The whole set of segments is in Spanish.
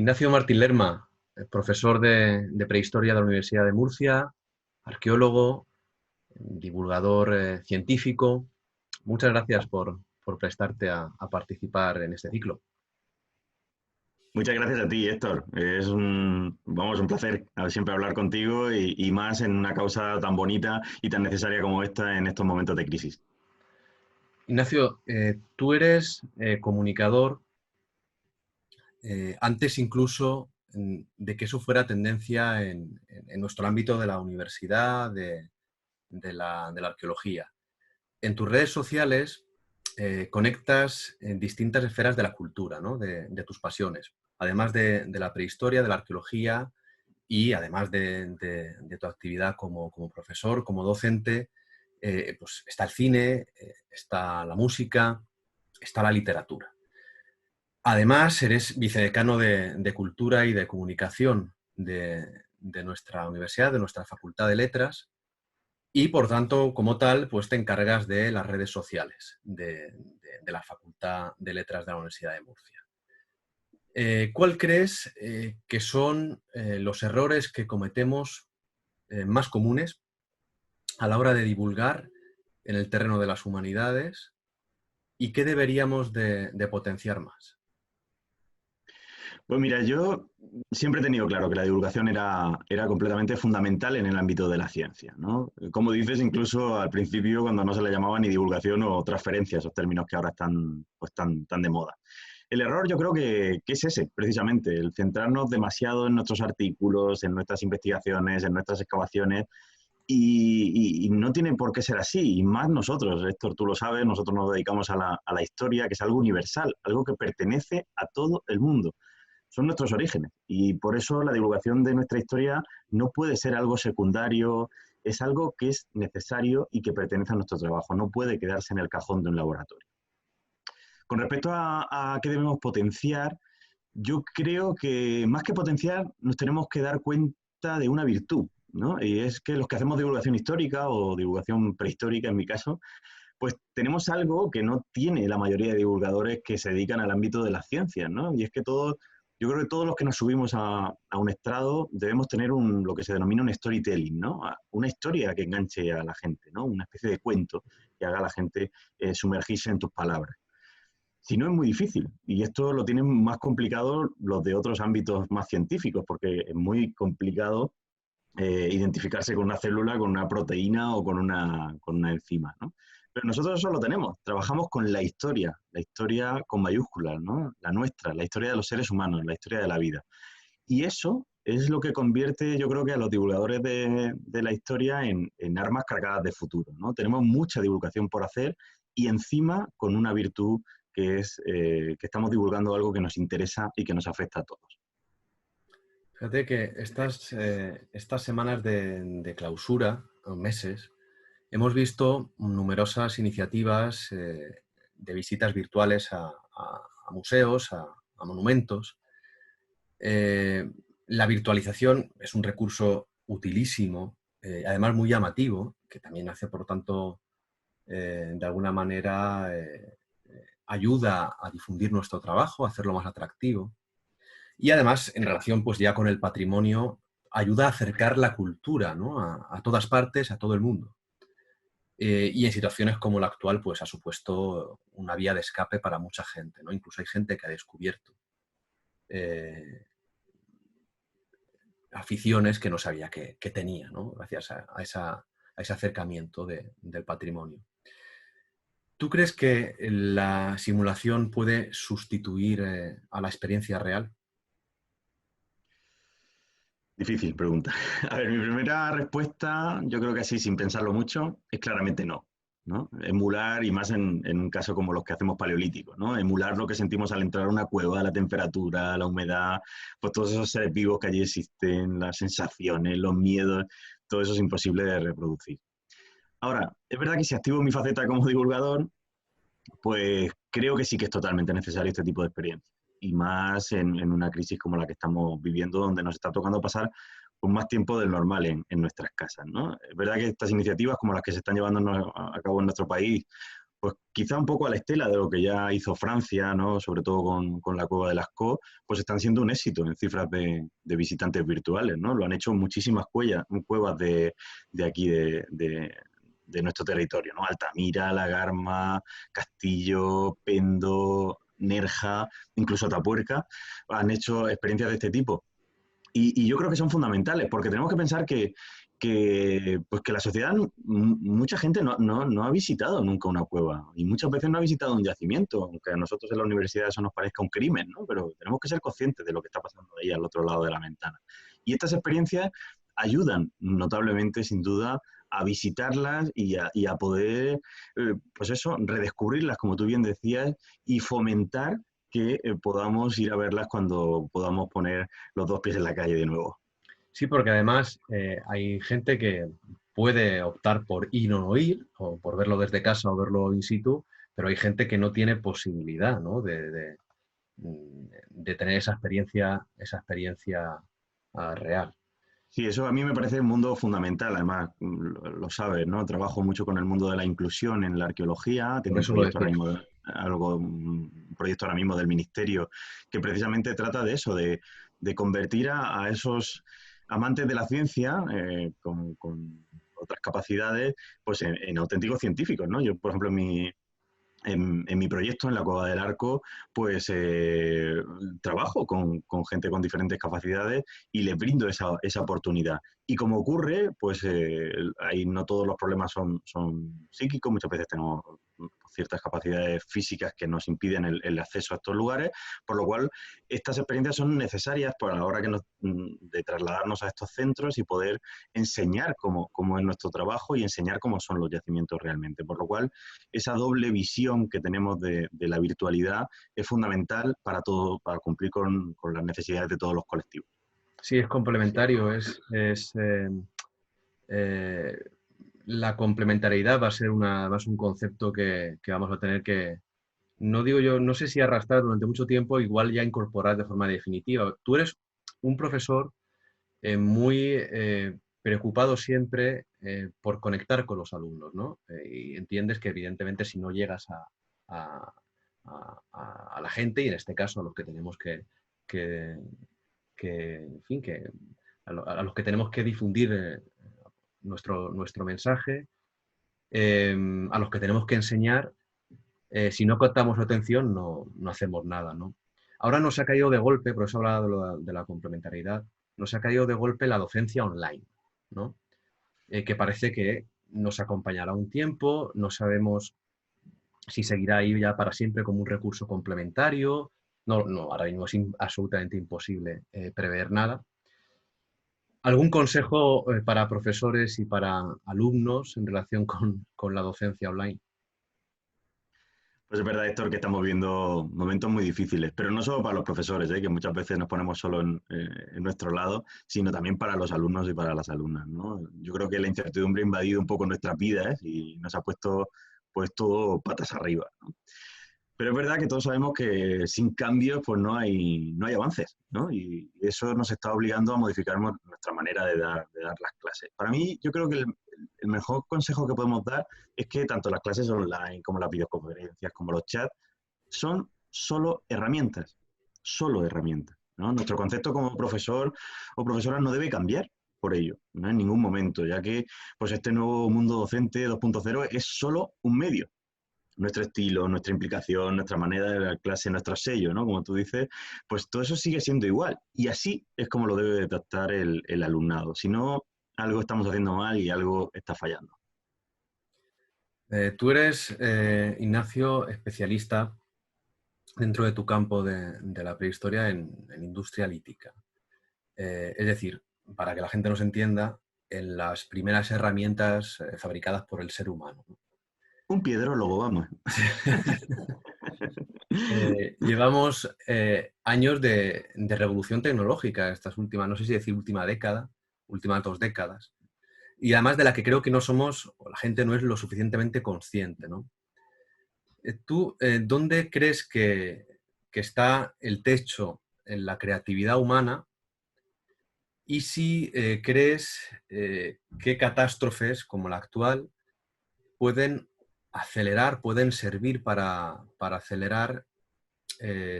Ignacio Martín Lerma, profesor de prehistoria de la Universidad de Murcia, arqueólogo, divulgador científico. Muchas gracias por prestarte a participar en este ciclo. Muchas gracias a ti, Héctor. Es un placer siempre hablar contigo y más en una causa tan bonita y tan necesaria como esta en estos momentos de crisis. Ignacio, tú eres comunicador antes incluso de que eso fuera tendencia en nuestro ámbito de la universidad, de la arqueología. En tus redes sociales conectas en distintas esferas de la cultura, ¿no? de tus pasiones, además de la prehistoria, de la arqueología y además de tu actividad como profesor, como docente, pues está el cine, está la música, está la literatura. Además, eres vicedecano de Cultura y de Comunicación de nuestra universidad, de nuestra Facultad de Letras, y por tanto, como tal, pues te encargas de las redes sociales de la Facultad de Letras de la Universidad de Murcia. ¿Cuál crees que son los errores que cometemos más comunes a la hora de divulgar en el terreno de las humanidades y qué deberíamos de potenciar más? Pues mira, yo siempre he tenido claro que la divulgación era completamente fundamental en el ámbito de la ciencia, ¿no? Como dices, incluso al principio cuando no se le llamaba ni divulgación o transferencia, esos términos que ahora están pues, tan de moda. El error yo creo que es ese, precisamente, el centrarnos demasiado en nuestros artículos, en nuestras investigaciones, en nuestras excavaciones, y no tiene por qué ser así, y más nosotros, Héctor, tú lo sabes, nosotros nos dedicamos a la historia, que es algo universal, algo que pertenece a todo el mundo. Son nuestros orígenes, y por eso la divulgación de nuestra historia no puede ser algo secundario, es algo que es necesario y que pertenece a nuestro trabajo, no puede quedarse en el cajón de un laboratorio. Con respecto a qué debemos potenciar, yo creo que más que potenciar, nos tenemos que dar cuenta de una virtud, ¿no? Y es que los que hacemos divulgación histórica o divulgación prehistórica, en mi caso, pues tenemos algo que no tiene la mayoría de divulgadores que se dedican al ámbito de las ciencias, ¿no? Y es que todos, yo creo que todos los que nos subimos a un estrado debemos tener lo que se denomina un storytelling, ¿no? Una historia que enganche a la gente, ¿no? Una especie de cuento que haga a la gente sumergirse en tus palabras. Si no, es muy difícil. Y esto lo tienen más complicado los de otros ámbitos más científicos, porque es muy complicado identificarse con una célula, con una proteína o con una enzima, ¿no? Pero nosotros eso lo tenemos. Trabajamos con la historia con mayúsculas, ¿no? La nuestra, la historia de los seres humanos, la historia de la vida. Y eso es lo que convierte, yo creo que a los divulgadores de la historia en armas cargadas de futuro, ¿no? Tenemos mucha divulgación por hacer y encima con una virtud que es que estamos divulgando algo que nos interesa y que nos afecta a todos. Fíjate que estas semanas de clausura, o meses, hemos visto numerosas iniciativas de visitas virtuales a museos, a monumentos. La virtualización es un recurso utilísimo, además muy llamativo, que también hace, por tanto, de alguna manera ayuda a difundir nuestro trabajo, a hacerlo más atractivo. Y además, en relación pues ya con el patrimonio, ayuda a acercar la cultura, ¿no? a todas partes, a todo el mundo. Y en situaciones como la actual, pues ha supuesto una vía de escape para mucha gente, ¿no? Incluso hay gente que ha descubierto eh, aficiones que no sabía que tenía, ¿no? Gracias a ese acercamiento del patrimonio. ¿Tú crees que la simulación puede sustituir a la experiencia real? Difícil pregunta. A ver, mi primera respuesta, yo creo que así, sin pensarlo mucho, es claramente no. ¿No? Emular, y más en un caso como los que hacemos paleolíticos, ¿no? Emular lo que sentimos al entrar a una cueva, la temperatura, la humedad, pues todos esos seres vivos que allí existen, las sensaciones, los miedos, todo eso es imposible de reproducir. Ahora, es verdad que si activo mi faceta como divulgador, pues creo que sí que es totalmente necesario este tipo de experiencia. Y más en una crisis como la que estamos viviendo, donde nos está tocando pasar con más tiempo del normal en nuestras casas, ¿no? Es verdad que estas iniciativas, como las que se están llevando a cabo en nuestro país, pues quizá un poco a la estela de lo que ya hizo Francia, ¿no? Sobre todo con la cueva de Lascaux, pues están siendo un éxito en cifras de visitantes virtuales, ¿no? Lo han hecho muchísimas cuevas de aquí, de nuestro territorio, ¿no? Altamira, La Garma, Castillo, Pendo, Nerja, incluso Atapuerca, han hecho experiencias de este tipo. Y yo creo que son fundamentales, porque tenemos que pensar pues que la sociedad, mucha gente no ha visitado nunca una cueva y muchas veces no ha visitado un yacimiento, aunque a nosotros en la universidad eso nos parezca un crimen, ¿no? Pero tenemos que ser conscientes de lo que está pasando ahí al otro lado de la ventana. Y estas experiencias ayudan notablemente, sin duda, a visitarlas y a poder, pues eso, redescubrirlas, como tú bien decías, y fomentar que podamos ir a verlas cuando podamos poner los dos pies en la calle de nuevo. Sí, porque además hay gente que puede optar por ir o no ir, o por verlo desde casa o verlo in situ, pero hay gente que no tiene posibilidad, ¿no? De tener esa experiencia real. Sí, eso a mí me parece un mundo fundamental, además lo sabes, ¿no? Trabajo mucho con el mundo de la inclusión en la arqueología, Por tengo un eso lo proyecto ahora decía. mismo, un proyecto ahora mismo del ministerio que precisamente trata de eso, de convertir a esos amantes de la ciencia con otras capacidades, pues en auténticos científicos, ¿no? Yo, por ejemplo, en mi proyecto, en la Cueva del Arco, pues trabajo con gente con diferentes capacidades y les brindo esa oportunidad. Y como ocurre, pues ahí no todos los problemas son psíquicos, muchas veces tenemos ciertas capacidades físicas que nos impiden el acceso a estos lugares, por lo cual estas experiencias son necesarias para la hora de trasladarnos a estos centros y poder enseñar cómo es nuestro trabajo y enseñar cómo son los yacimientos realmente. Por lo cual, esa doble visión que tenemos de la virtualidad es fundamental para todo, para cumplir con las necesidades de todos los colectivos. Sí, es complementario, eh, la complementariedad va a ser un concepto que vamos a tener que, no digo yo, no sé si arrastrar durante mucho tiempo, igual ya incorporar de forma definitiva. Tú eres un profesor muy preocupado siempre por conectar con los alumnos, ¿no? Y entiendes que evidentemente si no llegas a- a la gente, y en este caso a los que tenemos que, en fin, a los que tenemos que difundir nuestro mensaje, a los que tenemos que enseñar, si no captamos su atención no hacemos nada, ¿no? Ahora nos ha caído de golpe, por eso hablaba de la complementariedad, nos ha caído de golpe la docencia online, ¿no? Que parece que nos acompañará un tiempo, no sabemos si seguirá ahí ya para siempre como un recurso complementario. No, ahora mismo es absolutamente imposible prever nada. ¿Algún consejo para profesores y para alumnos en relación con la docencia online? Pues es verdad, Héctor, que estamos viendo momentos muy difíciles, pero no solo para los profesores, que muchas veces nos ponemos solo en nuestro lado, sino también para los alumnos y para las alumnas, ¿no? Yo creo que la incertidumbre ha invadido un poco nuestras vidas y nos ha puesto pues todo patas arriba, ¿no? Pero es verdad que todos sabemos que sin cambios pues no hay avances, ¿no? Y eso nos está obligando a modificar nuestra manera de dar las clases. Para mí, yo creo que el mejor consejo que podemos dar es que tanto las clases online como las videoconferencias, como los chats, son solo herramientas, ¿no? Nuestro concepto como profesor o profesora no debe cambiar por ello, ¿no? En ningún momento, ya que pues este nuevo mundo docente 2.0 es solo un medio. Nuestro estilo, nuestra implicación, nuestra manera de dar clase, nuestro sello, ¿no? Como tú dices, pues todo eso sigue siendo igual. Y así es como lo debe de tratar el alumnado. Si no, algo estamos haciendo mal y algo está fallando. Tú eres, Ignacio, especialista dentro de tu campo de la prehistoria en industria lítica. Es decir, para que la gente nos entienda, en las primeras herramientas fabricadas por el ser humano, ¿no? Un piedrólogo, vamos. Llevamos años de revolución tecnológica, estas últimas, no sé si decir última década, últimas 2 décadas, y además de la que creo que no somos, o la gente no es lo suficientemente consciente, ¿no? ¿Tú dónde crees que está el techo en la creatividad humana? Y si crees qué catástrofes como la actual pueden pueden servir para acelerar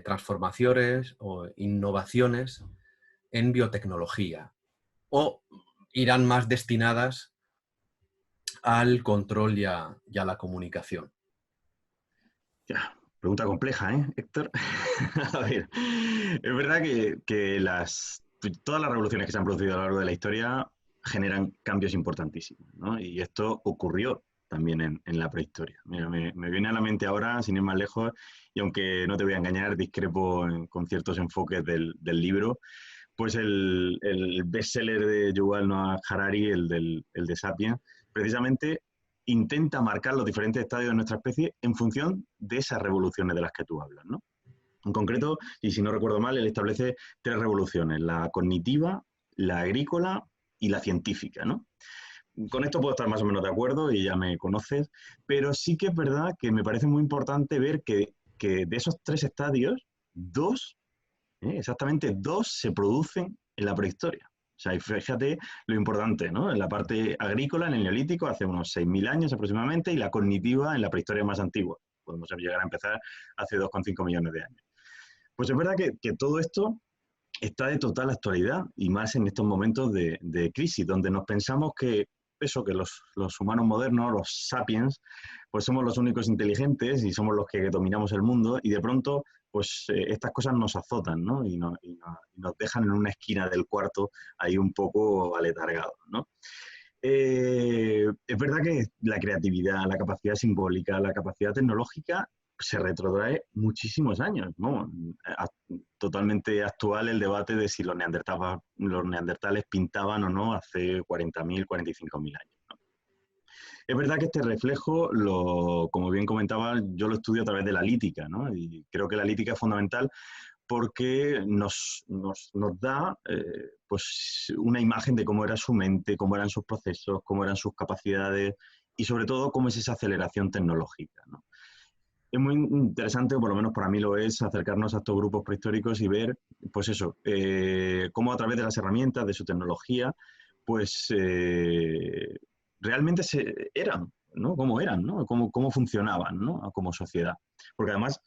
transformaciones o innovaciones en biotecnología, o irán más destinadas al control y a la comunicación. Ya, pregunta compleja, ¿eh, Héctor? A ver, es verdad que todas las revoluciones que se han producido a lo largo de la historia generan cambios importantísimos, ¿no? Y esto ocurrió también en la prehistoria. Mira, me viene a la mente ahora, sin ir más lejos, y aunque no te voy a engañar, discrepo con ciertos enfoques del libro, pues el bestseller de Yuval Noah Harari, el de Sapiens, precisamente intenta marcar los diferentes estadios de nuestra especie en función de esas revoluciones de las que tú hablas, ¿no? En concreto, y si no recuerdo mal, él establece 3 revoluciones: la cognitiva, la agrícola y la científica, ¿no? Con esto puedo estar más o menos de acuerdo y ya me conoces, pero sí que es verdad que me parece muy importante ver que de esos 3 estadios, dos, exactamente dos, se producen en la prehistoria. O sea, y fíjate lo importante, ¿no? En la parte agrícola, en el Neolítico, hace unos 6.000 años aproximadamente, y la cognitiva en la prehistoria más antigua. Podemos llegar a empezar hace 2,5 millones de años. Pues es verdad que todo esto está de total actualidad, y más en estos momentos de crisis, donde nos pensamos que eso, que los humanos modernos, los sapiens, pues somos los únicos inteligentes y somos los que dominamos el mundo, y de pronto pues estas cosas nos azotan, ¿no? Y nos dejan en una esquina del cuarto ahí un poco aletargados, ¿no? Es verdad que la creatividad, la capacidad simbólica, la capacidad tecnológica se retrotrae muchísimos años, ¿no? Totalmente actual el debate de si los neandertales pintaban o no hace 40.000, 45.000 años, ¿no? Es verdad que este reflejo, como bien comentaba, yo lo estudio a través de la lítica, ¿no? Y creo que la lítica es fundamental porque nos da pues una imagen de cómo era su mente, cómo eran sus procesos, cómo eran sus capacidades y sobre todo cómo es esa aceleración tecnológica, ¿no? Es muy interesante, o por lo menos para mí lo es, acercarnos a estos grupos prehistóricos y ver, pues eso, cómo a través de las herramientas, de su tecnología, pues realmente eran, ¿no? Cómo eran, ¿no? Cómo funcionaban, ¿no? Como sociedad. Porque además,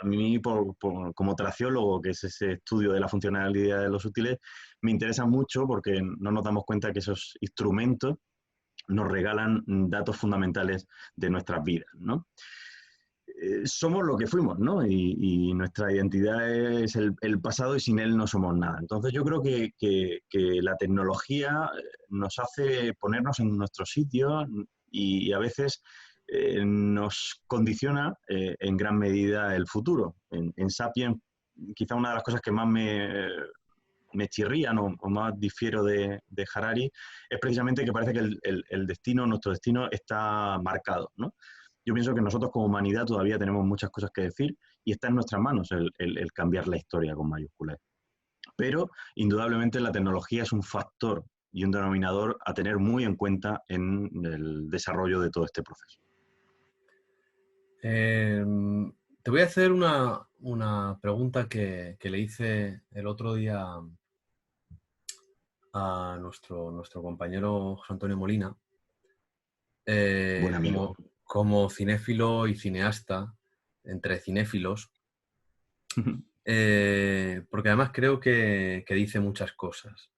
a mí, como traciólogo, que es ese estudio de la funcionalidad de los útiles, me interesa mucho porque no nos damos cuenta que esos instrumentos nos regalan datos fundamentales de nuestras vidas, ¿no? Somos lo que fuimos, ¿no? Y nuestra identidad es el pasado, y sin él no somos nada. Entonces yo creo que la tecnología nos hace ponernos en nuestro sitio, y a veces nos condiciona en gran medida el futuro. En Sapiens, quizá una de las cosas que más me chirrían o más difiero de Harari es precisamente que parece que el destino, nuestro destino, está marcado, ¿no? Yo pienso que nosotros como humanidad todavía tenemos muchas cosas que decir, y está en nuestras manos el cambiar la historia con mayúsculas. Pero indudablemente la tecnología es un factor y un denominador a tener muy en cuenta en el desarrollo de todo este proceso. Te voy a hacer una pregunta que le hice el otro día a nuestro compañero José Antonio Molina, Buen amigo. como cinéfilo y cineasta, entre cinéfilos, porque además creo que dice muchas cosas.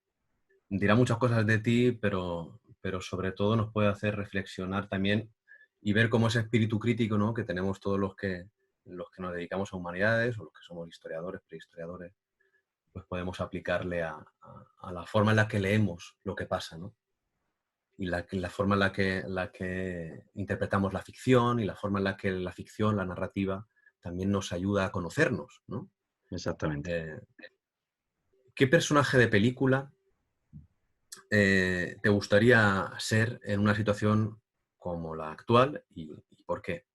Dirá muchas cosas de ti, pero sobre todo nos puede hacer reflexionar también y ver cómo ese espíritu crítico, ¿no?, que tenemos todos los que nos dedicamos a humanidades o los que somos historiadores, prehistoriadores, pues podemos aplicarle a la forma en la que leemos lo que pasa, ¿no? Y la forma en la que interpretamos la ficción, y la forma en la que la ficción, la narrativa, también nos ayuda a conocernos, ¿no? Exactamente. ¿Qué personaje de película te gustaría ser en una situación como la actual, y por qué?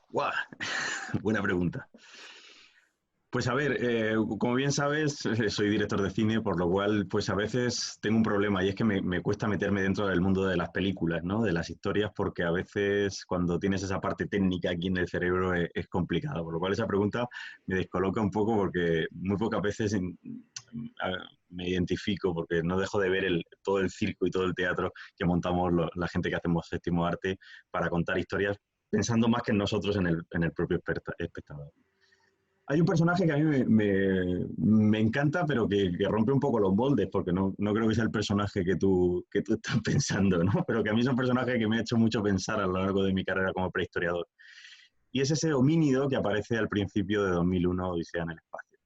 ¡Guau! Buena pregunta. Pues a ver, como bien sabes, soy director de cine, por lo cual pues a veces tengo un problema, y es que me cuesta meterme dentro del mundo de las películas, ¿no? De las historias, porque a veces cuando tienes esa parte técnica aquí en el cerebro es complicado. Por lo cual esa pregunta me descoloca un poco, porque muy pocas veces me identifico porque no dejo de ver todo el circo y todo el teatro que montamos la gente que hacemos séptimo arte para contar historias, pensando más que en nosotros, en el propio espectador. Hay un personaje que a mí me encanta, pero que rompe un poco los moldes, porque no creo que sea el personaje que tú estás pensando, ¿no? Pero que a mí es un personaje que me ha hecho mucho pensar a lo largo de mi carrera como prehistoriador. Y es ese homínido que aparece al principio de 2001, Odisea en el espacio.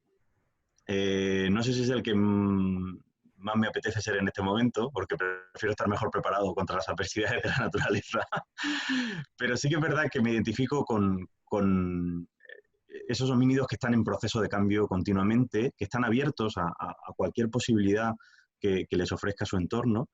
No sé si es el que más me apetece ser en este momento, porque prefiero estar mejor preparado contra las adversidades de la naturaleza. Pero sí que es verdad que me identifico con esos homínidos que están en proceso de cambio continuamente, que están abiertos a cualquier posibilidad que les ofrezca su entorno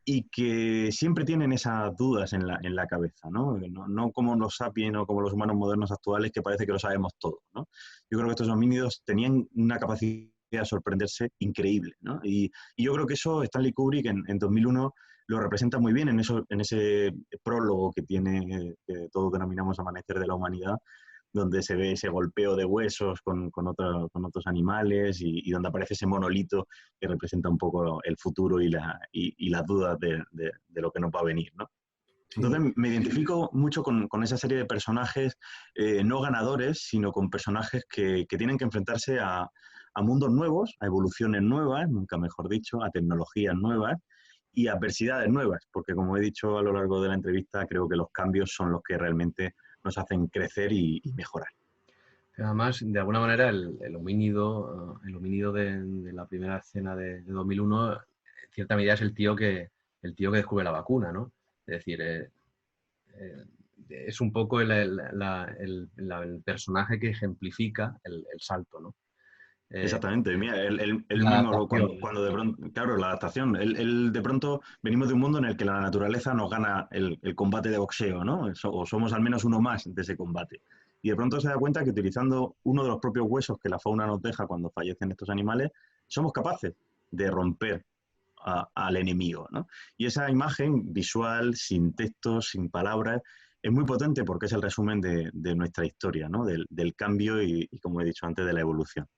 y que siempre tienen esas dudas en la cabeza, ¿no? No como los sapiens o como los humanos modernos actuales, que parece que lo sabemos todo, ¿no? Yo creo que estos homínidos tenían una capacidad de sorprenderse increíble, ¿no? Y yo creo que eso Stanley Kubrick en 2001 lo representa muy bien en ese prólogo que tiene, que todos denominamos Amanecer de la Humanidad, donde se ve ese golpeo de huesos con otros animales y donde aparece ese monolito que representa un poco el futuro y las dudas de lo que nos va a venir, ¿no? Sí. Entonces me identifico mucho con esa serie de personajes no ganadores, sino con personajes que tienen que enfrentarse a mundos nuevos, a evoluciones nuevas, nunca mejor dicho, a tecnologías nuevas y a adversidades nuevas, porque como he dicho a lo largo de la entrevista, creo que los cambios son los que realmente nos hacen crecer y mejorar. Además, de alguna manera, el homínido de la primera escena de 2001, en cierta medida es el tío que descubre la vacuna, ¿no? Es decir, eh, es un poco el personaje que ejemplifica el salto, ¿no? Eh, Exactamente, mira, él la mismo, adaptación. cuando de pronto, claro, la adaptación, él de pronto venimos de un mundo en el que la naturaleza nos gana el combate de boxeo, ¿no? O somos al menos uno más de ese combate. Y de pronto se da cuenta que utilizando uno de los propios huesos que la fauna nos deja cuando fallecen estos animales, somos capaces de romper al enemigo, ¿no? Y esa imagen visual, sin textos, sin palabras, es muy potente porque es el resumen de nuestra historia, ¿no? Del cambio y, como he dicho antes, de la evolución.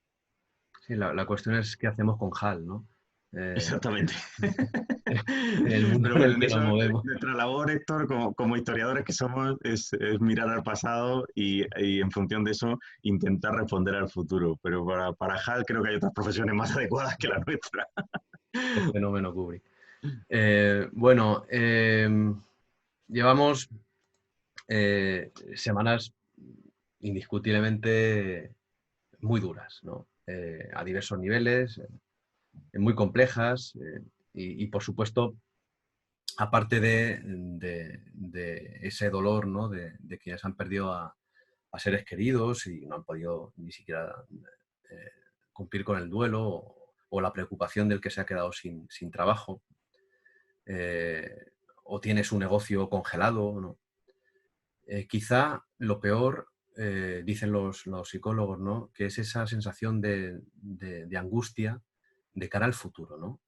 Sí, la cuestión es qué hacemos con HAL, ¿no? Eh, Exactamente. en el mundo Pero en bueno, el en que nos eso movemos. nuestra labor, Héctor, como historiadores que somos, es mirar al pasado y en función de eso intentar responder al futuro. Pero para HAL creo que hay otras profesiones más adecuadas que la nuestra. El fenómeno Kubrick. Bueno, llevamos semanas indiscutiblemente muy duras, ¿no? A diversos niveles, muy complejas y, por supuesto, aparte de ese dolor, ¿no? De quienes han perdido a seres queridos y no han podido ni siquiera eh, cumplir con el duelo o la preocupación del que se ha quedado sin trabajo, eh, o tiene su negocio congelado, ¿no? Quizá lo peor, dicen los psicólogos, ¿no? Que es esa sensación de angustia de cara al futuro, ¿no?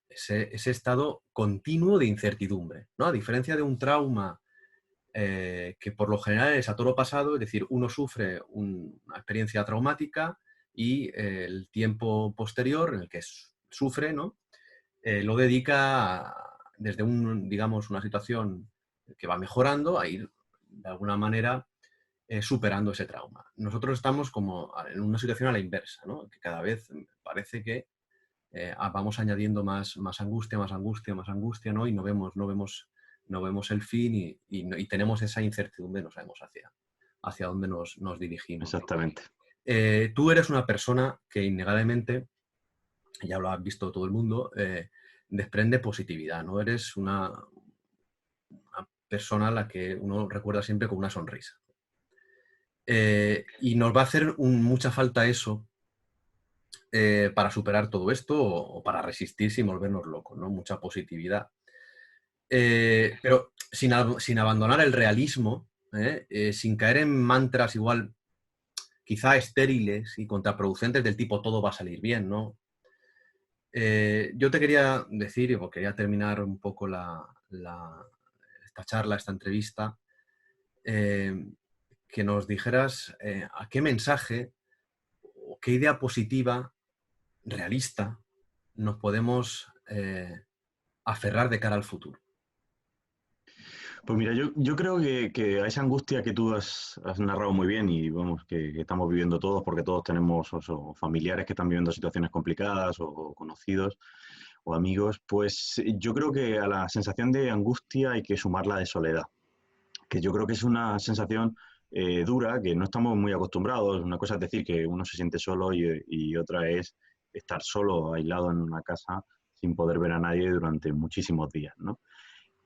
Ese estado continuo de incertidumbre, ¿no? A diferencia de un trauma que por lo general es a toro pasado, es decir, uno sufre una experiencia traumática y el tiempo posterior en el que sufre, ¿no? Lo dedica desde digamos, una situación que va mejorando a ir de alguna manera superando ese trauma. Nosotros estamos como en una situación a la inversa, ¿no? Que cada vez parece que vamos añadiendo más angustia, más angustia, más angustia, ¿no? Y no vemos el fin y tenemos esa incertidumbre, no sabemos hacia dónde nos dirigimos. Exactamente. Tú eres una persona que innegablemente, ya lo ha visto todo el mundo, desprende positividad, ¿no? Eres una persona a la que uno recuerda siempre con una sonrisa. Y nos va a hacer mucha falta eso para superar todo esto o para resistir sin volvernos locos, ¿no? Mucha positividad. Pero sin abandonar el realismo, sin caer en mantras igual quizá estériles y contraproducentes del tipo todo va a salir bien, ¿no? Yo te quería decir, o quería terminar un poco esta charla, esta entrevista, que nos dijeras a qué mensaje o qué idea positiva realista nos podemos aferrar de cara al futuro? Pues mira, yo creo que a esa angustia que tú has narrado muy bien y vamos, que estamos viviendo todos, porque todos tenemos o familiares que están viviendo situaciones complicadas o conocidos o amigos, pues yo creo que a la sensación de angustia hay que sumar la de soledad, que yo creo que es una sensación dura, que no estamos muy acostumbrados. Una cosa es decir que uno se siente solo y otra es estar solo, aislado en una casa, sin poder ver a nadie durante muchísimos días, ¿no?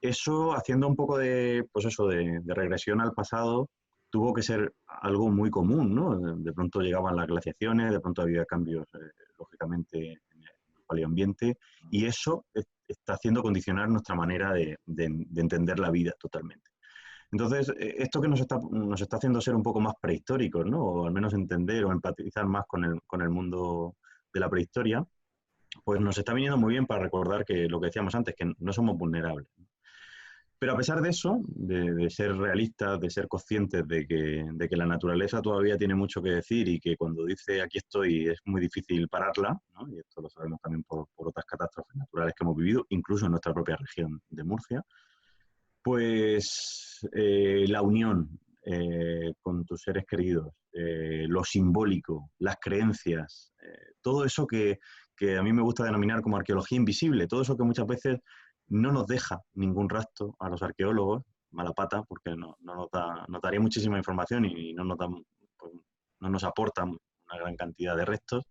Eso, haciendo un poco de, pues eso, de regresión al pasado, tuvo que ser algo muy común, ¿no? De pronto llegaban las glaciaciones, de pronto había cambios, lógicamente, en el paleoambiente, y eso está haciendo condicionar nuestra manera de entender la vida totalmente. Entonces, esto que nos está haciendo ser un poco más prehistóricos, ¿no? O al menos entender o empatizar más con el mundo de la prehistoria, pues nos está viniendo muy bien para recordar que lo que decíamos antes, que no somos vulnerables. Pero a pesar de eso, de ser realistas, de ser conscientes de que la naturaleza todavía tiene mucho que decir y que cuando dice aquí estoy es muy difícil pararla, ¿no? Y esto lo sabemos también por otras catástrofes naturales que hemos vivido, incluso en nuestra propia región de Murcia, pues la unión con tus seres queridos, lo simbólico, las creencias, todo eso que a mí me gusta denominar como arqueología invisible, todo eso que muchas veces no nos deja ningún rastro a los arqueólogos, mala pata, porque nos daría muchísima información y pues, no nos aporta una gran cantidad de restos,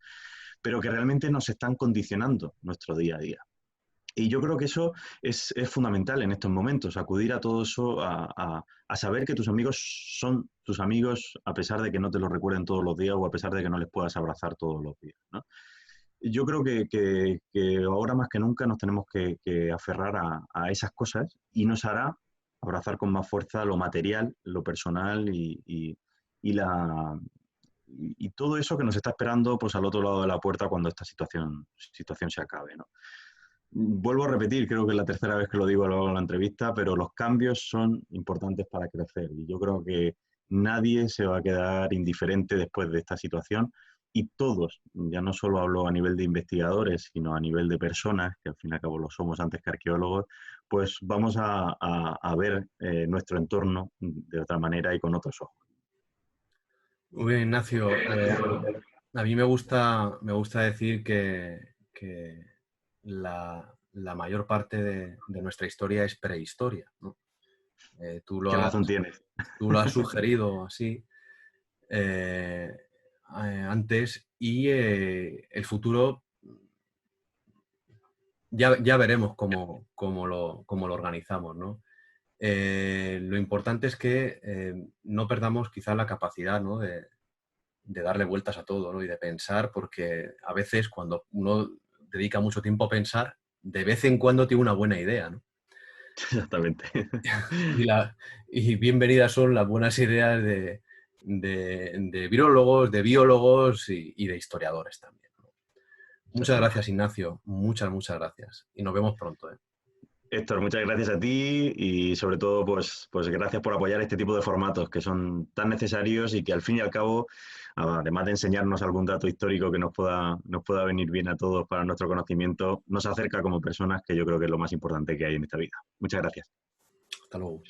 pero que realmente nos están condicionando nuestro día a día. Y yo creo que eso es fundamental en estos momentos, acudir a todo eso, a saber que tus amigos son tus amigos a pesar de que no te lo recuerden todos los días o a pesar de que no les puedas abrazar todos los días, ¿no? Yo creo que ahora más que nunca nos tenemos que aferrar a esas cosas y nos hará abrazar con más fuerza lo material, lo personal y todo eso que nos está esperando pues, al otro lado de la puerta cuando esta situación se acabe, ¿no? Vuelvo a repetir, creo que es la tercera vez que lo digo a lo largo de la entrevista, pero los cambios son importantes para crecer y yo creo que nadie se va a quedar indiferente después de esta situación y todos, ya no solo hablo a nivel de investigadores, sino a nivel de personas, que al fin y al cabo lo somos antes que arqueólogos, pues vamos a ver nuestro entorno de otra manera y con otros ojos. Muy bien, Ignacio. A mí me gusta decir que la mayor parte de nuestra historia es prehistoria, ¿no? Tú ¿Qué razón tienes? lo has sugerido así antes y el futuro ya veremos cómo lo organizamos, ¿no? Lo importante es que no perdamos quizá la capacidad, ¿no? de darle vueltas a todo, ¿no? Y de pensar, porque a veces cuando uno dedica mucho tiempo a pensar, de vez en cuando tiene una buena idea, ¿no? Exactamente. Y bienvenidas son las buenas ideas de virólogos, de biólogos y de historiadores también, ¿no? Muchas gracias, Ignacio. Muchas gracias. Y nos vemos pronto, ¿eh? Héctor, muchas gracias a ti y sobre todo pues gracias por apoyar este tipo de formatos que son tan necesarios y que al fin y al cabo, además de enseñarnos algún dato histórico que nos pueda venir bien a todos para nuestro conocimiento, nos acerca como personas, que yo creo que es lo más importante que hay en esta vida. Muchas gracias. Hasta luego.